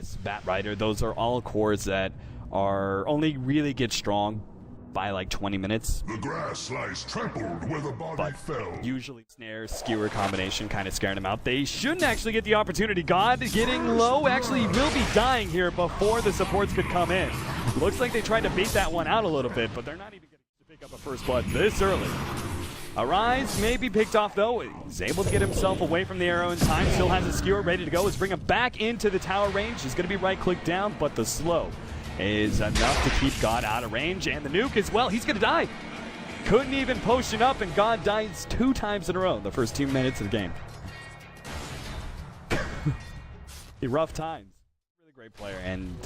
Aegis, Bat Rider, those are all cores that are only really get strong by like 20 minutes. The grass lies trampled where the body fell. Usually snare, skewer combination kind of scaring them out. They shouldn't actually get the opportunity. God getting low actually will be dying here before the supports could come in. Looks like they tried to bait that one out a little bit, but they're not even getting to pick up a first blood this early. Arise may be picked off though. He's able to get himself away from the arrow in time. Still has a skewer ready to go. Let's bring him back into the tower range. He's going to be right click down, but the slow is enough to keep God out of range, and the nuke as well. He's gonna die. Couldn't even potion up, and God dies 2 times in a row in the first 2 minutes of the game. Rough times. Really great player, and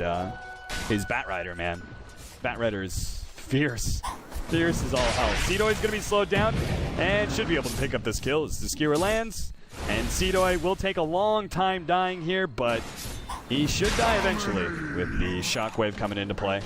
his Bat Rider, man. Bat Rider is fierce. Fierce is all hell. Seedoy's gonna be slowed down, and should be able to pick up this kill as the skewer lands. And Seedoy will take a long time dying here, but he should die eventually with the shockwave coming into play.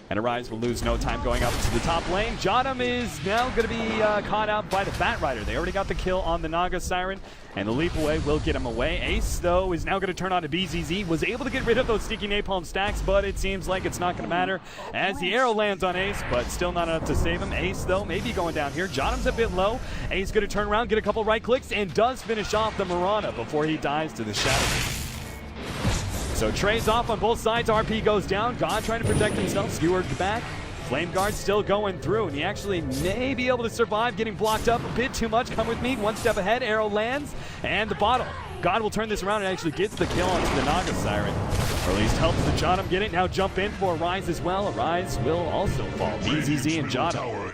And Arise will lose no time going up to the top lane. Jotum is now going to be caught out by the Bat Rider. They already got the kill on the Naga Siren, and the leap away will get him away. Ace, though, is now going to turn on to BZZ. Was able to get rid of those sticky napalm stacks, but it seems like it's not going to matter as the arrow lands on Ace, but still not enough to save him. Ace, though, maybe going down here. Jotum's a bit low. Ace going to turn around, get a couple right clicks, and does finish off the Mirana before he dies to the Shadow. So Trey's off on both sides. RP goes down. God trying to protect himself. Skewered back. Flame Guard still going through, and he actually may be able to survive getting blocked up a bit too much. Come with me. One step ahead. Arrow lands, and the bottle. God will turn this around and actually gets the kill onto the Naga Siren. Or at least helps the Jotum get it. Now jump in for Arise as well. Arise will also fall. BZZ and Jotum.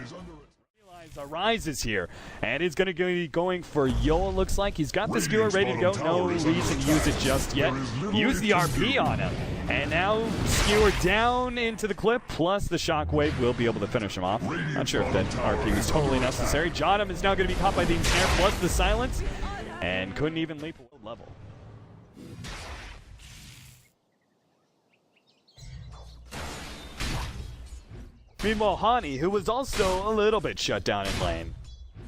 Arise is here, and is going to be going for Yol. Looks like he's got the skewer ready to go. No reason to use it just yet. Use the RP on him, and now skewer down into the clip, plus the shockwave will be able to finish him off. Not sure if that RP was totally necessary. Jotum is now going to be caught by the ensnare, plus the silence, and couldn't even leap a level. Meanwhile, Hani, who was also a little bit shut down in lane,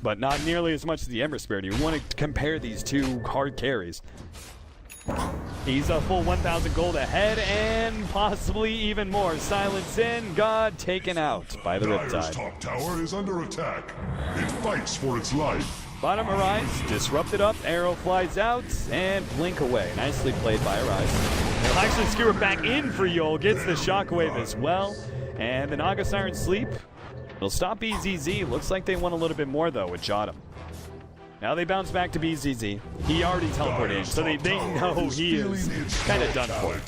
but not nearly as much as the Ember Spirit. You want to compare these two hard carries. He's a full 1,000 gold ahead, and possibly even more. Silence in, God taken out by the Riptide. Top tower is under attack. It fights for its life. Bottom Arise, disrupted up, arrow flies out, and blink away. Nicely played by Arise. They'll actually skewer back in for Yol, gets the shockwave as well. And the Naga Siren sleep. It'll stop BZZ. Looks like they won a little bit more, though, with Jotum. Now they bounce back to BZZ. He already teleported in, so they know he is kind of done for.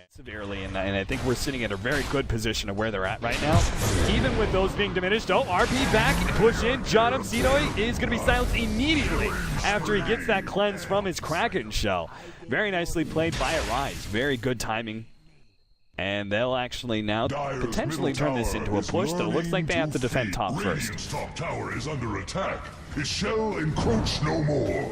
Severely, and I think we're sitting at a very good position of where they're at right now. Even with those being diminished. Oh, RP back, push in. Jotum, Seedoy is going to be silenced immediately after he gets that cleanse from his Kraken shell. Very nicely played by Arise. Very good timing. And they'll actually now potentially turn this into a push, though. Looks like they have to defend top first. Top tower is under attack. His shell encroach no more.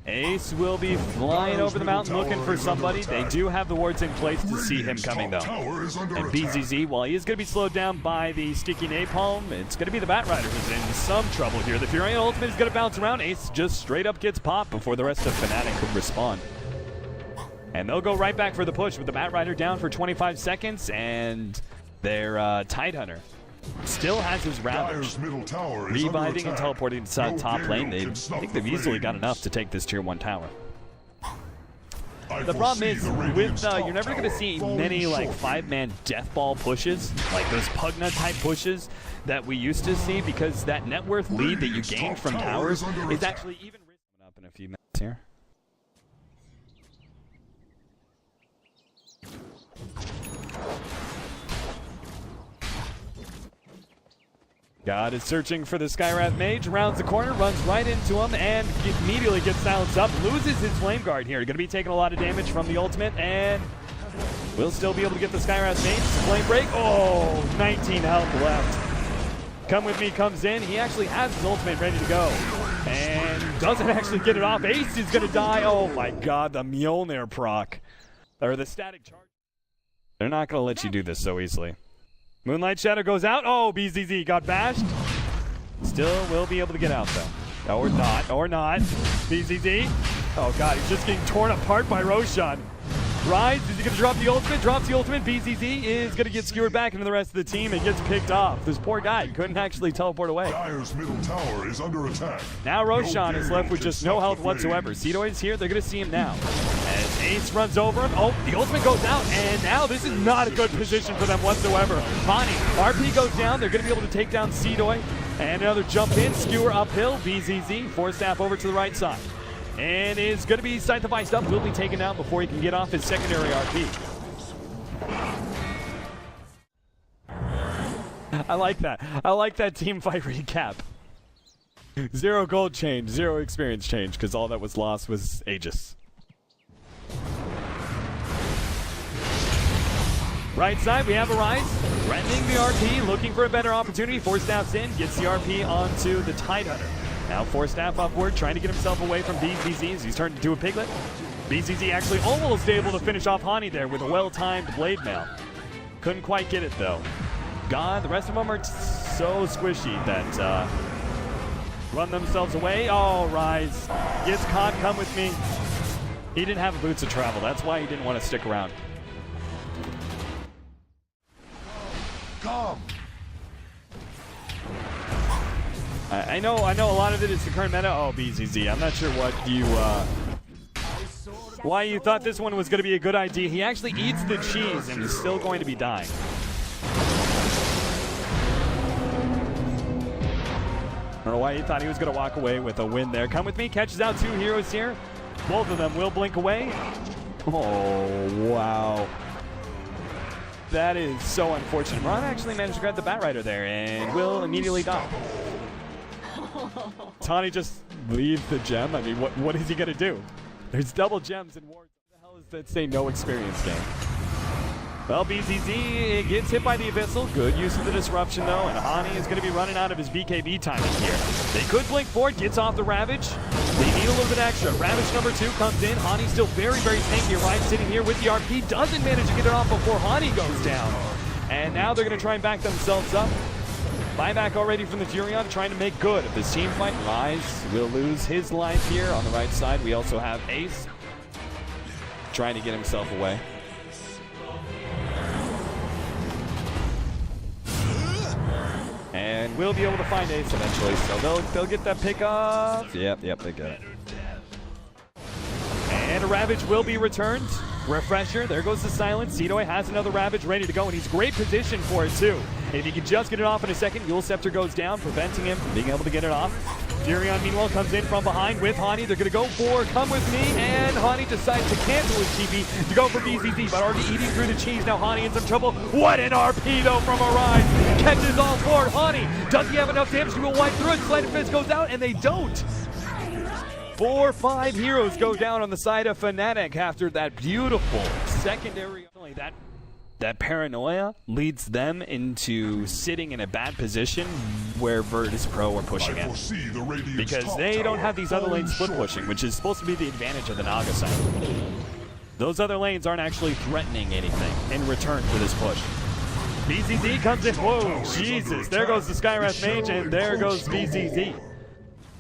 Ace will be flying over the mountain looking for somebody. They do have the wards in place to see him coming, though. And BZZ, while he is going to be slowed down by the sticky napalm, it's going to be the Bat Rider who's in some trouble here. The Furion ultimate is going to bounce around. Ace just straight up gets popped before the rest of Fnatic could respond. And they'll go right back for the push with the Bat Rider down for 25 seconds, and their Tidehunter still has his Ravage. Reviving and teleporting to top lane. I think they've easily got enough to take this tier 1 tower. The problem is, with you're never going to see many like 5-man death ball pushes, like those Pugna type pushes that we used to see, because that net worth lead that you gain from towers is actually even risen up in a few minutes here. God is searching for the Skywrath Mage, rounds the corner, runs right into him, and immediately gets silenced up, loses his Flame Guard here. Going to be taking a lot of damage from the ultimate, and will still be able to get the Skywrath Mage. Flame Break, oh, 19 health left. Come With Me comes in, he actually has his ultimate ready to go, and doesn't actually get it off. Ace is going to die, oh my god, the Mjolnir proc, or the static charge. They're not going to let you do this so easily. Moonlight Shadow goes out. Oh, BZZ got bashed. Still will be able to get out, though. Or not. BZZ Oh god, he's just getting torn apart by Roshan. Rise, is he going to drop the ultimate? Drops the ultimate. BZZ is going to get skewered back into the rest of the team and gets picked off. This poor guy couldn't actually teleport away. Dire's middle tower is under attack. Now Roshan is left with just no health whatsoever. Seedoy is here. They're going to see him now. As Ace runs over him. Oh, the ultimate goes out. And now this is not a good position for them whatsoever. Hani, RP goes down. They're going to be able to take down Seedoy. And another jump in. Skewer uphill. BZZ. Force staff over to the right side. And is going to be Scythe of Ice up. Will be taken out before he can get off his secondary RP. I like that. I like that team fight recap. 0 gold change, 0 experience change, because all that was lost was Aegis. Right side, we have a Rise. Threatening the RP, looking for a better opportunity. Force staffs in, gets the RP onto the Tidehunter. Now Force staff upward, trying to get himself away from BZZ as he's turned into a piglet. BZZ actually almost able to finish off Hani there with a well-timed blade mail. Couldn't quite get it though. God, the rest of them are so squishy that run themselves away. Oh, Rise gets caught, come with me. He didn't have boots of travel, that's why he didn't want to stick around. Come. I know a lot of it is the current meta. Oh, BZZ, I'm not sure what you, why you thought this one was going to be a good idea. He actually eats the cheese and is still going to be dying. I don't know why he thought he was going to walk away with a win there. Come with me, catches out 2 heroes here. Both of them will blink away. Oh, wow. That is so unfortunate. Ron actually managed to grab the Batrider there and will immediately die. Tani just leave the gem? I mean, what is he going to do? There's double gems in wards. What the hell is that say no experience game? Well, BZZ gets hit by the Abyssal. Good use of the disruption, though, and Hani is going to be running out of his BKB timing here. They could blink forward, gets off the Ravage. They need a little bit extra. Ravage number 2 comes in. Hani still very, very tanky. Right, sitting here with the RP. Doesn't manage to get it off before Hani goes down. And now they're going to try and back themselves up. Buyback already from the Furion, trying to make good of this team fight. Rise will lose his life here on the right side. We also have Ace trying to get himself away. And we'll be able to find Ace eventually, so they'll get that pick up. Yep, they get it. And a Ravage will be returned. Refresher, there goes the silence. Seedoy has another Ravage ready to go, and he's great position for it too. If he can just get it off in a second, Yule Scepter goes down, preventing him from being able to get it off. Furion, meanwhile, comes in from behind with Hani. They're going to go for Come With Me, and Hani decides to cancel his TP to go for BZZ, but already eating through the cheese. Now Hani in some trouble. What an RP, though, from Arise. Catches all 4. Hani, does he have enough damage to go wipe through it? Sleight of Fist goes out, and they don't. 4-5 heroes go down on the side of Fnatic after that beautiful secondary. That paranoia leads them into sitting in a bad position where Virtus Pro are pushing it. Because they don't have these other lanes split pushing, which is supposed to be the advantage of the Naga side. Those other lanes aren't actually threatening anything in return for this push. BZZ comes in. Whoa, Jesus. There goes the Skywrath Mage, and there goes BZZ.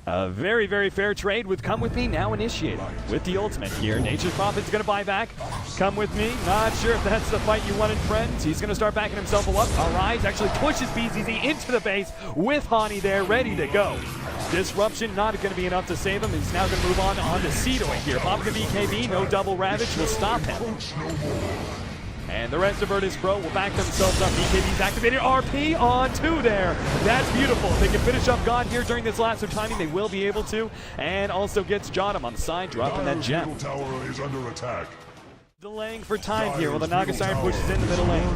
A very, very fair trade with Come With Me now initiated with the ultimate here. Nature's Prophet's going to buy back. Come With Me. Not sure if that's the fight you wanted, friends. He's going to start backing himself up. Arise actually pushes BZZ into the base with Hani there, ready to go. Disruption not going to be enough to save him. He's now going to move on to Seedoy here. Popping a BKB, no double Ravage will stop him. And the rest of Virtus Pro will back themselves up. BKB's activated. RP on 2 there. That's beautiful. If they can finish up God here during this last of timing, they will be able to. And also gets Jodam on the side, dropping that gem. Tower is under attack. Delaying for time here while the Naga Siren pushes in the middle lane.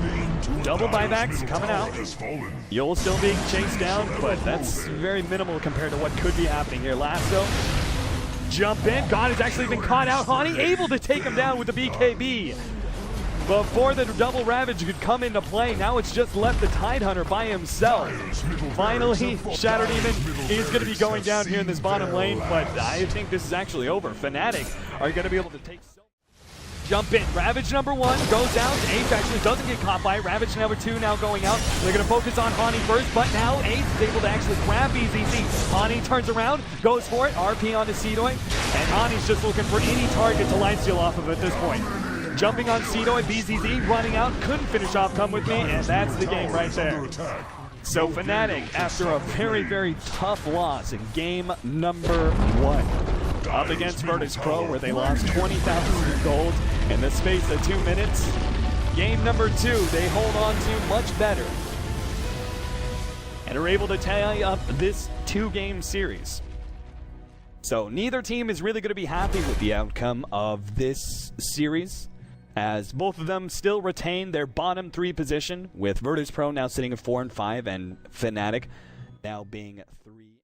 Double buybacks coming out. Yule still being chased down, but that's very minimal compared to what could be happening here. Lasso. Jump in. God has actually been caught out. Hani able to take him down with the BKB. Before the double Ravage could come into play, now it's just left the Tidehunter by himself. Finally, Shadow Demon is going to be going down here in this bottom lane, but I think this is actually over. Fnatic are going to be able to take... Jump in. Ravage number 1 goes down. Ace actually doesn't get caught by it. Ravage number 2 now going out. They're going to focus on Hani first, but now Ace is able to actually grab BZZ. Hani turns around, goes for it. RP onto Seedoy. And Ani's just looking for any target to lifesteal off of at this point. Jumping on Cedo, BZZ running out, couldn't finish off Come With Me, and that's the game right there. So Fnatic, after a very, very tough loss in game number 1, up against Virtus Pro, where they lost 20,000 gold in the space of 2 minutes. Game number 2, they hold on to much better and are able to tie up this 2-game series. So neither team is really going to be happy with the outcome of this series, as both of them still retain their bottom 3 position, with Virtus Pro now sitting at 4 and 5 and Fnatic now being 3.